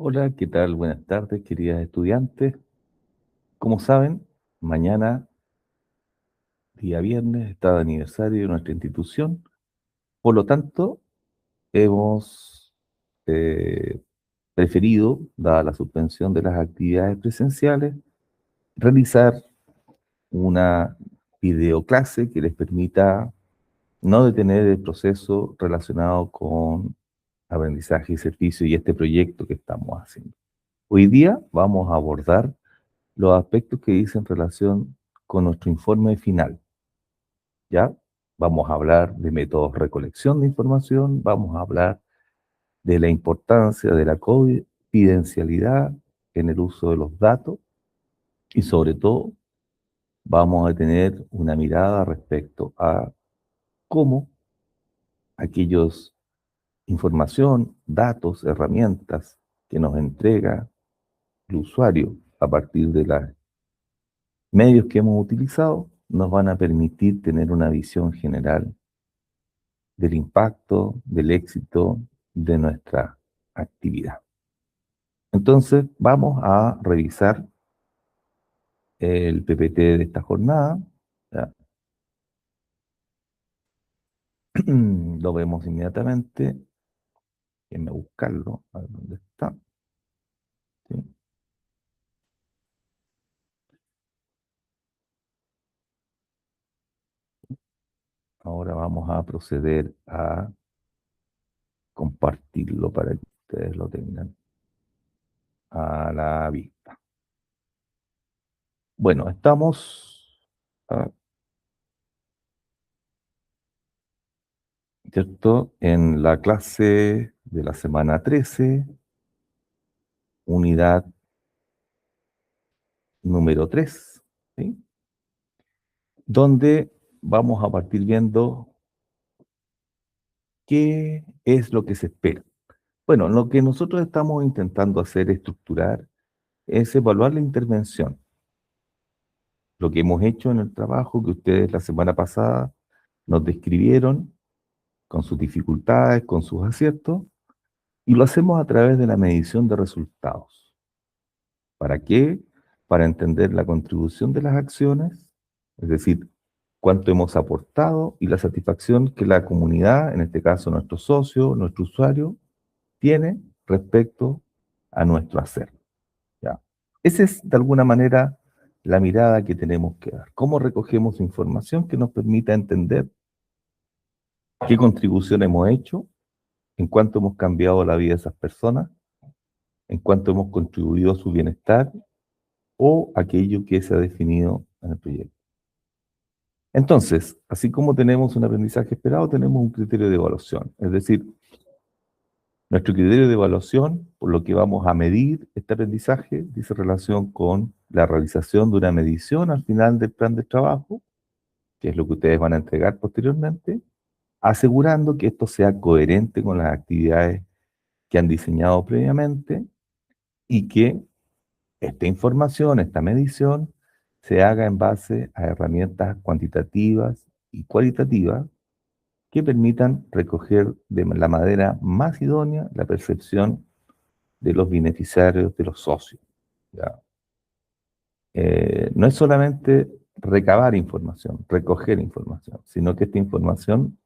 Hola, ¿qué tal? Buenas tardes, queridas estudiantes. Como saben, mañana, día viernes, está de aniversario de nuestra institución. Por lo tanto, hemos eh, preferido, dada la suspensión de las actividades presenciales, realizar una videoclase que les permita no detener el proceso relacionado con aprendizaje y servicio y este proyecto que estamos haciendo. Hoy día vamos a abordar los aspectos que dicen relación con nuestro informe final, ¿ya? Vamos a hablar de métodos de recolección de información, vamos a hablar de la importancia de la confidencialidad en el uso de los datos y sobre todo vamos a tener una mirada respecto a cómo aquellos información, datos, herramientas que nos entrega el usuario a partir de los medios que hemos utilizado nos van a permitir tener una visión general del impacto, del éxito de nuestra actividad. Entonces, vamos a revisar el PPT de esta jornada. ¿Ya? Lo vemos inmediatamente. Déjenme buscarlo, a ver dónde está. ¿Sí? Ahora vamos a proceder a compartirlo para que ustedes lo tengan a la vista. Bueno, estamos, ah, ¿cierto? En la clase de la semana 13, unidad número 3, ¿sí? Donde vamos a partir viendo qué es lo que se espera. Bueno, lo que nosotros estamos intentando hacer estructurar es evaluar la intervención, lo que hemos hecho en el trabajo que ustedes la semana pasada nos describieron con sus dificultades, con sus aciertos, y lo hacemos a través de la medición de resultados. ¿Para qué? Para entender la contribución de las acciones, es decir, cuánto hemos aportado y la satisfacción que la comunidad, en este caso nuestro socio, nuestro usuario, tiene respecto a nuestro hacer. ¿Ya? Esa es, de alguna manera, la mirada que tenemos que dar. ¿Cómo recogemos información que nos permita entender qué contribución hemos hecho, en cuánto hemos cambiado la vida de esas personas, en cuánto hemos contribuido a su bienestar o aquello que se ha definido en el proyecto? Entonces, así como tenemos un aprendizaje esperado, tenemos un criterio de evaluación. Es decir, nuestro criterio de evaluación, por lo que vamos a medir este aprendizaje, dice relación con la realización de una medición al final del plan de trabajo, que es lo que ustedes van a entregar posteriormente, asegurando que esto sea coherente con las actividades que han diseñado previamente y que esta información, esta medición, se haga en base a herramientas cuantitativas y cualitativas que permitan recoger de la manera más idónea la percepción de los beneficiarios, de los socios. ¿Ya? No es solamente recabar información, recoger información, sino que esta información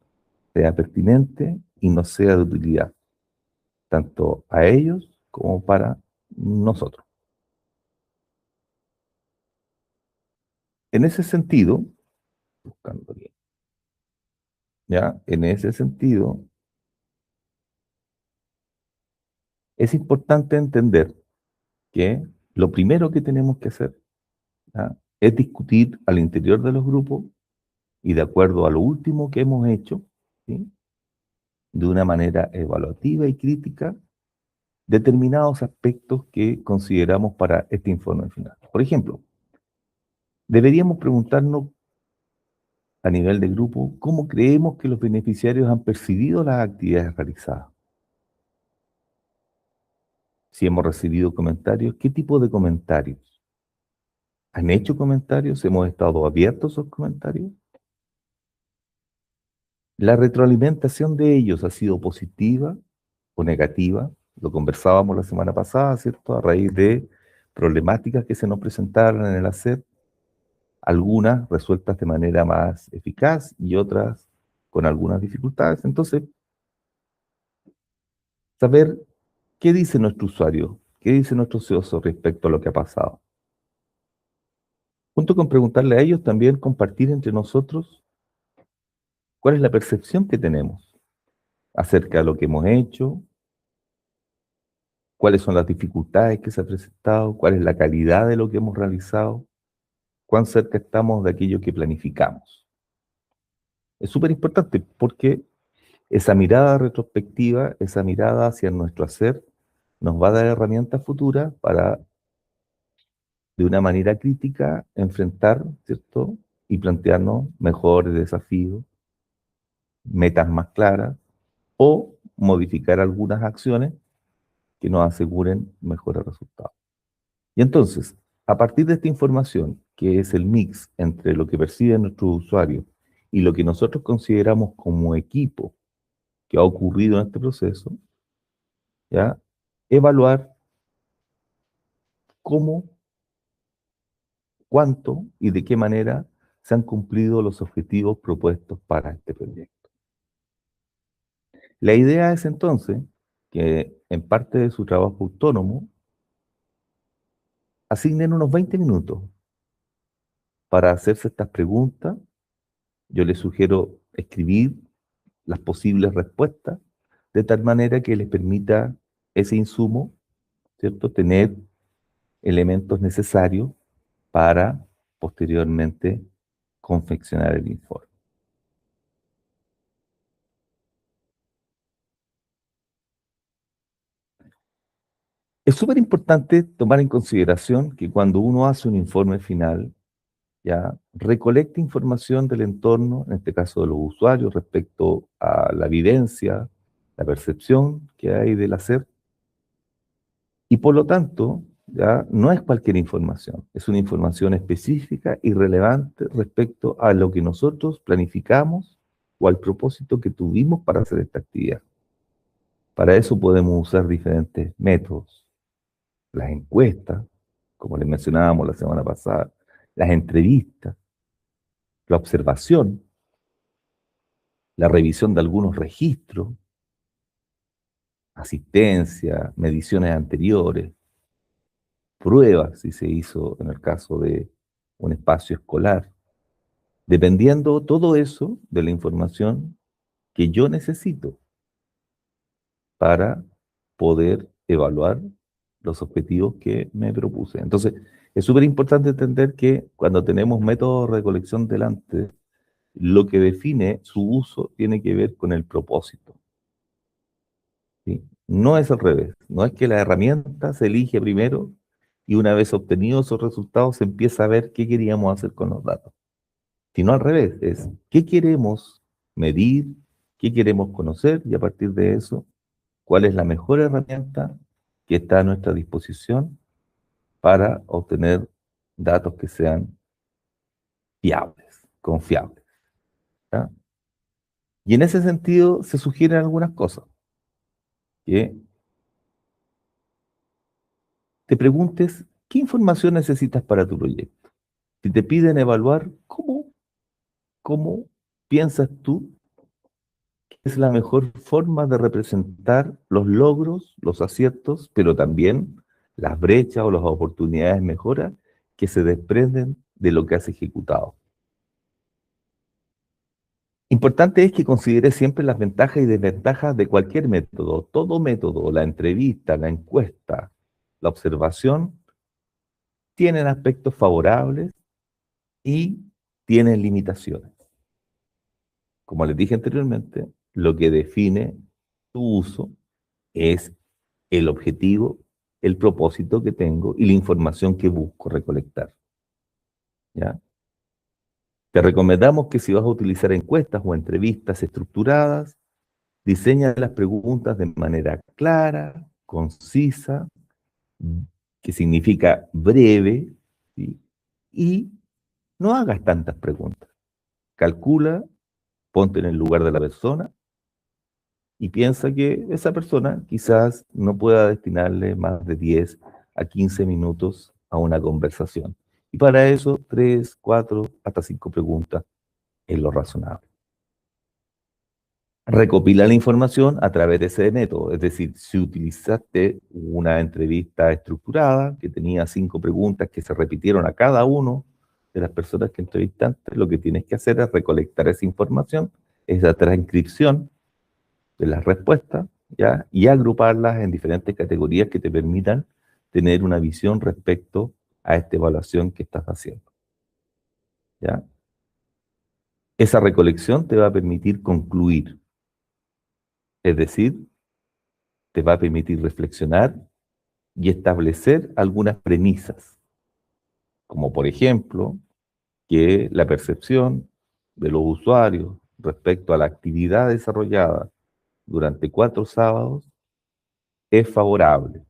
sea pertinente y nos sea de utilidad, tanto a ellos como para nosotros. En ese sentido, buscando bien, ¿ya? En ese sentido, es importante entender que lo primero que tenemos que hacer, ¿ya?, es discutir al interior de los grupos y de acuerdo a lo último que hemos hecho, ¿sí?, de una manera evaluativa y crítica, determinados aspectos que consideramos para este informe final. Por ejemplo, deberíamos preguntarnos a nivel de grupo cómo creemos que los beneficiarios han percibido las actividades realizadas. Si hemos recibido comentarios, ¿qué tipo de comentarios? ¿Han hecho comentarios? ¿Hemos estado abiertos a esos comentarios? ¿La retroalimentación de ellos ha sido positiva o negativa? Lo conversábamos la semana pasada, ¿cierto? A raíz de problemáticas que se nos presentaron en el hacer, algunas resueltas de manera más eficaz y otras con algunas dificultades. Entonces, saber qué dice nuestro usuario, qué dice nuestro CEOSO respecto a lo que ha pasado. Junto con preguntarle a ellos, también compartir entre nosotros cuál es la percepción que tenemos acerca de lo que hemos hecho, cuáles son las dificultades que se han presentado, cuál es la calidad de lo que hemos realizado, cuán cerca estamos de aquello que planificamos. Es súper importante porque esa mirada retrospectiva, esa mirada hacia nuestro hacer, nos va a dar herramientas futuras para, de una manera crítica, enfrentar, ¿cierto? Y plantearnos mejores desafíos, metas más claras, o modificar algunas acciones que nos aseguren mejores resultados. Y entonces, a partir de esta información, que es el mix entre lo que perciben nuestros usuarios y lo que nosotros consideramos como equipo que ha ocurrido en este proceso, ¿ya? Evaluar cómo, cuánto y de qué manera se han cumplido los objetivos propuestos para este proyecto. La idea es entonces que en parte de su trabajo autónomo asignen unos 20 minutos para hacerse estas preguntas. Yo les sugiero escribir las posibles respuestas de tal manera que les permita ese insumo, ¿cierto? Tener elementos necesarios para posteriormente confeccionar el informe. Es súper importante tomar en consideración que cuando uno hace un informe final, ya recolecta información del entorno, en este caso de los usuarios, respecto a la evidencia, la percepción que hay del hacer, y por lo tanto, ya no es cualquier información, es una información específica y relevante respecto a lo que nosotros planificamos o al propósito que tuvimos para hacer esta actividad. Para eso podemos usar diferentes métodos, las encuestas, como les mencionábamos la semana pasada, las entrevistas, la observación, la revisión de algunos registros, asistencia, mediciones anteriores, pruebas, si se hizo en el caso de un espacio escolar, dependiendo todo eso de la información que yo necesito para poder evaluar los objetivos que me propuse. Entonces, es súper importante entender que cuando tenemos métodos de recolección delante, lo que define su uso tiene que ver con el propósito. ¿Sí? No es al revés, no es que la herramienta se elige primero y una vez obtenidos esos resultados se empieza a ver qué queríamos hacer con los datos, sino al revés, es qué queremos medir, qué queremos conocer y a partir de eso, cuál es la mejor herramienta que está a nuestra disposición para obtener datos que sean fiables, confiables. ¿Ya? Y en ese sentido se sugieren algunas cosas, que te preguntes qué información necesitas para tu proyecto. Si te piden evaluar, ¿cómo piensas tú que es la mejor forma de representar los logros, los aciertos, pero también las brechas o las oportunidades de mejora que se desprenden de lo que has ejecutado? Importante es que consideres siempre las ventajas y desventajas de cualquier método. Todo método, la entrevista, la encuesta, la observación, tienen aspectos favorables y tienen limitaciones. Como les dije anteriormente, lo que define tu uso es el objetivo, el propósito que tengo y la información que busco recolectar. ¿Ya? Te recomendamos que si vas a utilizar encuestas o entrevistas estructuradas, diseña las preguntas de manera clara, concisa, que significa breve, ¿sí? Y no hagas tantas preguntas. Calcula, ponte en el lugar de la persona y piensa que esa persona quizás no pueda destinarle más de 10 a 15 minutos a una conversación. Y para eso, 3, 4, hasta 5 preguntas es lo razonable. Recopila la información a través de ese método, es decir, si utilizaste una entrevista estructurada que tenía 5 preguntas que se repitieron a cada uno de las personas que entrevistaste, lo que tienes que hacer es recolectar esa información, esa transcripción de las respuestas, ¿ya? Y agruparlas en diferentes categorías que te permitan tener una visión respecto a esta evaluación que estás haciendo, ¿ya? Esa recolección te va a permitir concluir, es decir, te va a permitir reflexionar y establecer algunas premisas, como por ejemplo, que la percepción de los usuarios respecto a la actividad desarrollada durante 4 sábados es favorable,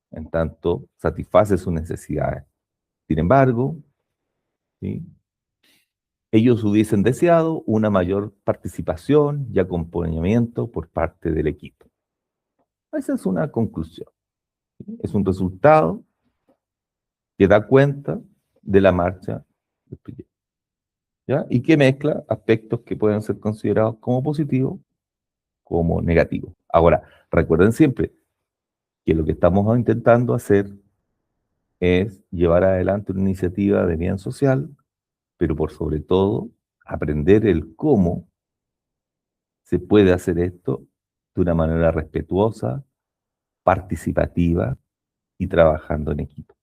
en tanto satisface sus necesidades. Sin embargo, ¿sí?, ellos hubiesen deseado una mayor participación y acompañamiento por parte del equipo. Esa es una conclusión, ¿sí? Es un resultado que da cuenta de la marcha del proyecto, ¿ya? Y que mezcla aspectos que pueden ser considerados como positivos, como negativos. Ahora, recuerden siempre que lo que estamos intentando hacer es llevar adelante una iniciativa de bien social, pero por sobre todo aprender el cómo se puede hacer esto de una manera respetuosa, participativa y trabajando en equipo.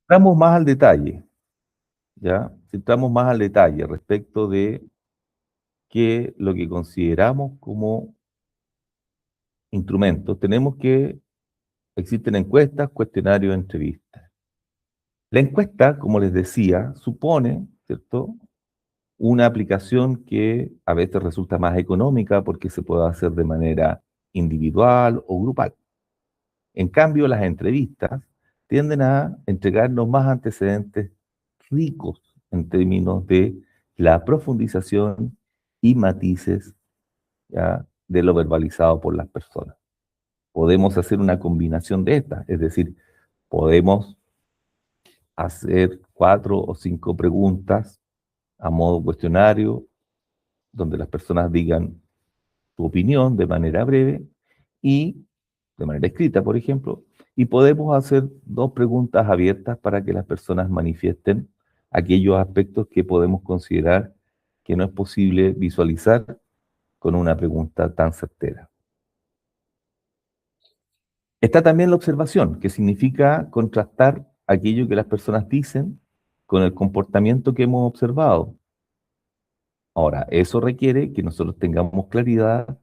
Entramos más al detalle, ¿ya? Entramos más al detalle respecto de qué lo que consideramos como instrumentos. Tenemos que existen encuestas, cuestionarios, entrevistas. La encuesta, como les decía, supone, ¿cierto?, una aplicación que a veces resulta más económica porque se puede hacer de manera individual o grupal. En cambio, las entrevistas tienden a entregarnos más antecedentes ricos en términos de la profundización y matices, ¿ya?, de lo verbalizado por las personas. Podemos hacer una combinación de estas, es decir, podemos hacer 4 o 5 preguntas a modo cuestionario, donde las personas digan su opinión de manera breve y de manera escrita, por ejemplo, y podemos hacer 2 preguntas abiertas para que las personas manifiesten aquellos aspectos que podemos considerar que no es posible visualizar con una pregunta tan certera. Está también la observación, que significa contrastar aquello que las personas dicen con el comportamiento que hemos observado. Ahora, eso requiere que nosotros tengamos claridad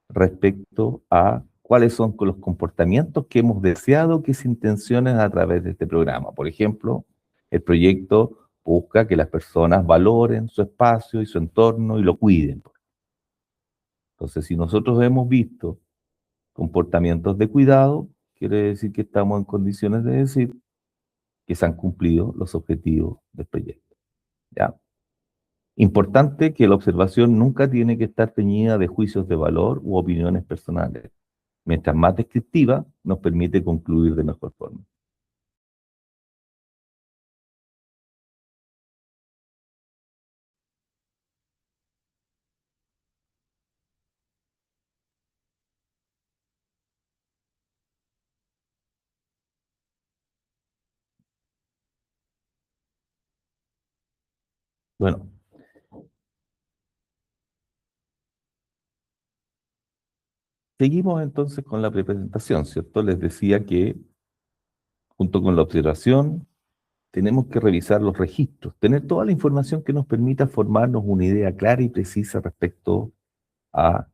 respecto a cuáles son los comportamientos que hemos deseado que se intencionen a través de este programa. Por ejemplo, el proyecto busca que las personas valoren su espacio y su entorno y lo cuiden. Entonces, si nosotros hemos visto comportamientos de cuidado, quiere decir que estamos en condiciones de decir que se han cumplido los objetivos del proyecto, ¿ya? Importante que la observación nunca tiene que estar teñida de juicios de valor u opiniones personales. Mientras más descriptiva, nos permite concluir de mejor forma. Bueno, seguimos entonces con la presentación, ¿cierto? Les decía que junto con la observación tenemos que revisar los registros, tener toda la información que nos permita formarnos una idea clara y precisa respecto a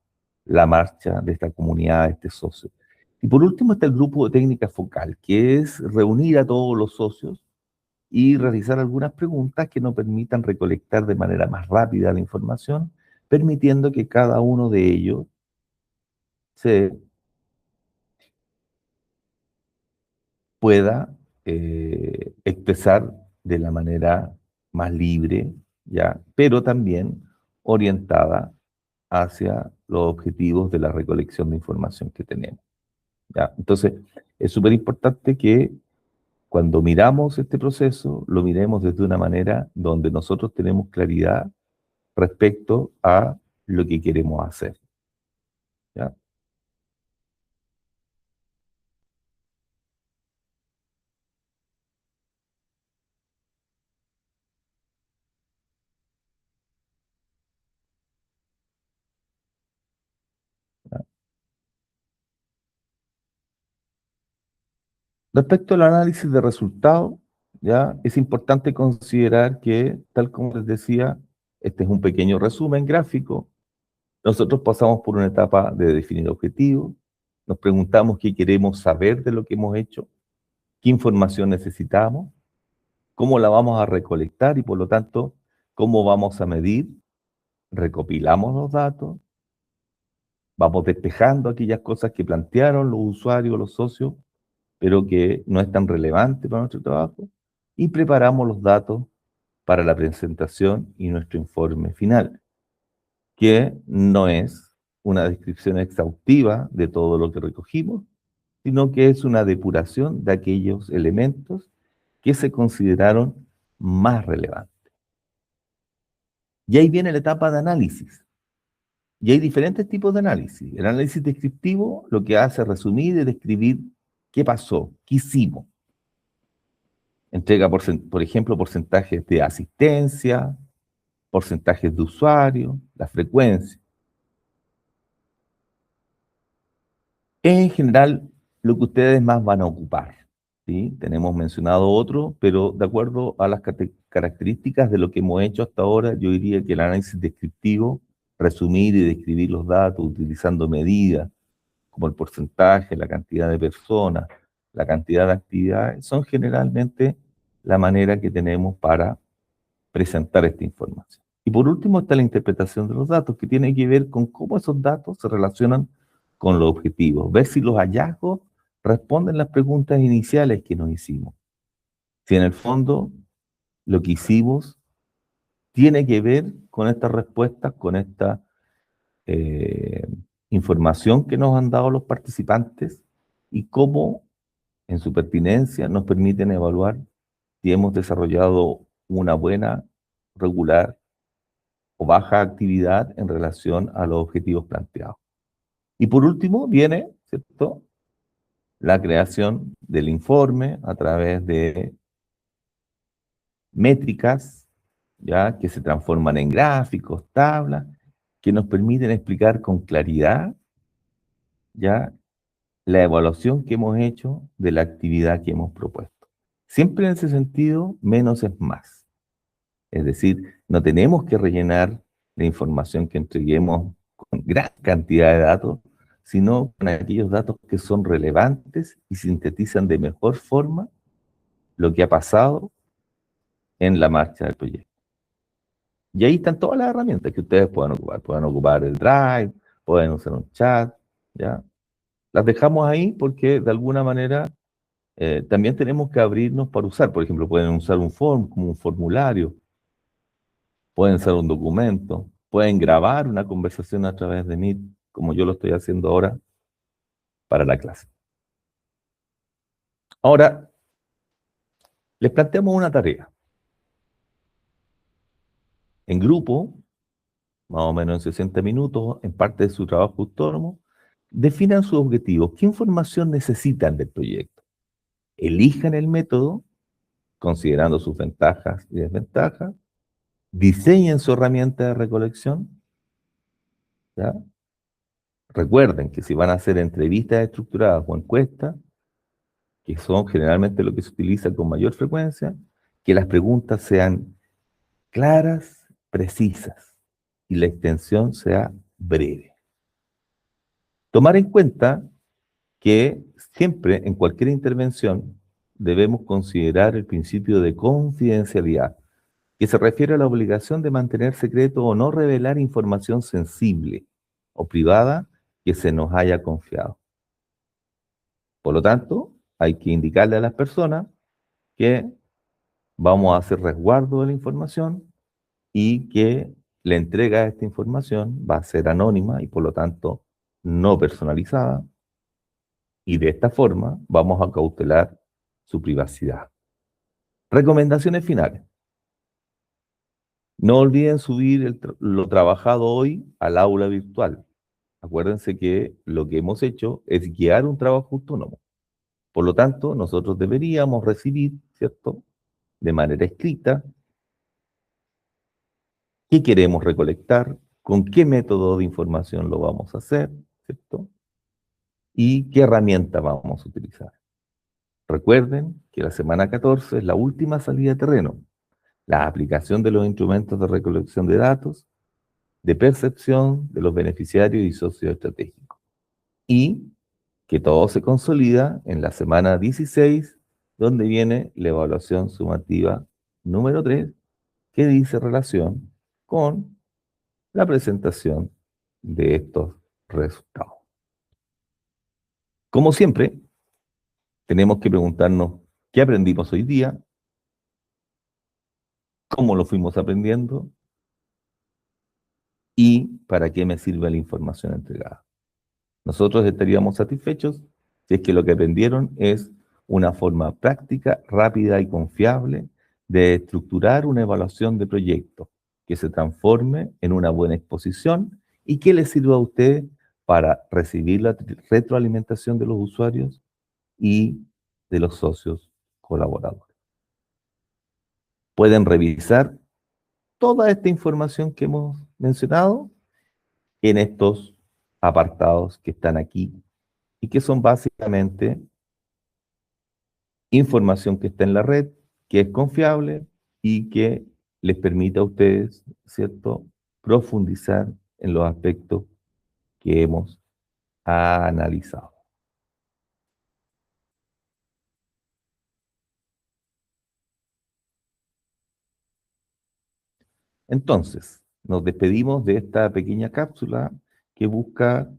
la marcha de esta comunidad, de este socio. Y por último está el grupo de técnica focal, que es reunir a todos los socios y realizar algunas preguntas que nos permitan recolectar de manera más rápida la información, permitiendo que cada uno de ellos se pueda expresar de la manera más libre, ¿ya? Pero también orientada hacia los objetivos de la recolección de información que tenemos, ¿ya? Entonces, es súper importante que cuando miramos este proceso, lo miremos desde una manera donde nosotros tenemos claridad respecto a lo que queremos hacer, ¿ya? Respecto al análisis de resultados, ¿ya? Es importante considerar que, tal como les decía, este es un pequeño resumen gráfico. Nosotros pasamos por una etapa de definir objetivos, nos preguntamos qué queremos saber de lo que hemos hecho, qué información necesitamos, cómo la vamos a recolectar y por lo tanto, cómo vamos a medir, recopilamos los datos, vamos despejando aquellas cosas que plantearon los usuarios, los socios, pero que no es tan relevante para nuestro trabajo, y preparamos los datos para la presentación y nuestro informe final, que no es una descripción exhaustiva de todo lo que recogimos, sino que es una depuración de aquellos elementos que se consideraron más relevantes. Y ahí viene la etapa de análisis. Y hay diferentes tipos de análisis. El análisis descriptivo lo que hace es resumir y describir qué pasó, qué hicimos. Entrega, por ejemplo, porcentajes de asistencia, porcentajes de usuario, la frecuencia. Es en general lo que ustedes más van a ocupar, ¿sí? Tenemos mencionado otro, pero de acuerdo a las características de lo que hemos hecho hasta ahora, yo diría que el análisis descriptivo, resumir y describir los datos utilizando medidas como el porcentaje, la cantidad de personas, la cantidad de actividades, son generalmente la manera que tenemos para presentar esta información. Y por último está la interpretación de los datos, que tiene que ver con cómo esos datos se relacionan con los objetivos, ver si los hallazgos responden las preguntas iniciales que nos hicimos. Si en el fondo lo que hicimos tiene que ver con estas respuestas, con esta eh, información que nos han dado los participantes y cómo en su pertinencia nos permiten evaluar si hemos desarrollado una buena, regular o baja actividad en relación a los objetivos planteados. Y por último viene, ¿cierto?, la creación del informe a través de métricas, ya que se transforman en gráficos, tablas, que nos permiten explicar con claridad, ya, la evaluación que hemos hecho de la actividad que hemos propuesto. Siempre en ese sentido, menos es más. Es decir, no tenemos que rellenar la información que entreguemos con gran cantidad de datos, sino con aquellos datos que son relevantes y sintetizan de mejor forma lo que ha pasado en la marcha del proyecto. Y ahí están todas las herramientas que ustedes puedan ocupar. Pueden ocupar el Drive, pueden usar un chat, ¿ya? Las dejamos ahí porque de alguna manera también tenemos que abrirnos para usar. Por ejemplo, pueden usar un form como un formulario, pueden usar un documento, pueden grabar una conversación a través de Meet, como yo lo estoy haciendo ahora para la clase. Ahora, les planteamos una tarea. En grupo, más o menos en 60 minutos, en parte de su trabajo autónomo, definan sus objetivos. ¿Qué información necesitan del proyecto? Elijan el método, considerando sus ventajas y desventajas. Diseñen su herramienta de recolección, ¿ya? Recuerden que si van a hacer entrevistas estructuradas o encuestas, que son generalmente lo que se utiliza con mayor frecuencia, que las preguntas sean claras, precisas y la extensión sea breve. Tomar en cuenta que siempre en cualquier intervención debemos considerar el principio de confidencialidad, que se refiere a la obligación de mantener secreto o no revelar información sensible o privada que se nos haya confiado. Por lo tanto, hay que indicarle a las personas que vamos a hacer resguardo de la información y que la entrega de esta información va a ser anónima y por lo tanto no personalizada, y de esta forma vamos a cautelar su privacidad. Recomendaciones finales. No olviden subir lo trabajado hoy al aula virtual. Acuérdense que lo que hemos hecho es guiar un trabajo autónomo. Por lo tanto, nosotros deberíamos recibir, ¿cierto?, de manera escrita, qué queremos recolectar, con qué método de información lo vamos a hacer, ¿cierto? Y qué herramienta vamos a utilizar. Recuerden que la semana 14 es la última salida de terreno, la aplicación de los instrumentos de recolección de datos, de percepción de los beneficiarios y socios estratégicos. Y que todo se consolida en la semana 16, donde viene la evaluación sumativa número 3, que dice relación con la presentación de estos resultados. Como siempre, tenemos que preguntarnos qué aprendimos hoy día, cómo lo fuimos aprendiendo y para qué me sirve la información entregada. Nosotros estaríamos satisfechos si es que lo que aprendieron es una forma práctica, rápida y confiable de estructurar una evaluación de proyecto que se transforme en una buena exposición y que les sirva a ustedes para recibir la retroalimentación de los usuarios y de los socios colaboradores. Pueden revisar toda esta información que hemos mencionado en estos apartados que están aquí y que son básicamente información que está en la red, que es confiable y que les permite a ustedes, ¿cierto?, profundizar en los aspectos que hemos analizado. Entonces, nos despedimos de esta pequeña cápsula que busca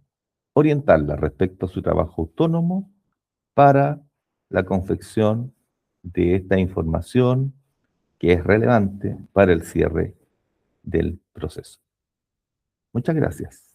orientarla respecto a su trabajo autónomo para la confección de esta información que es relevante para el cierre del proceso. Muchas gracias.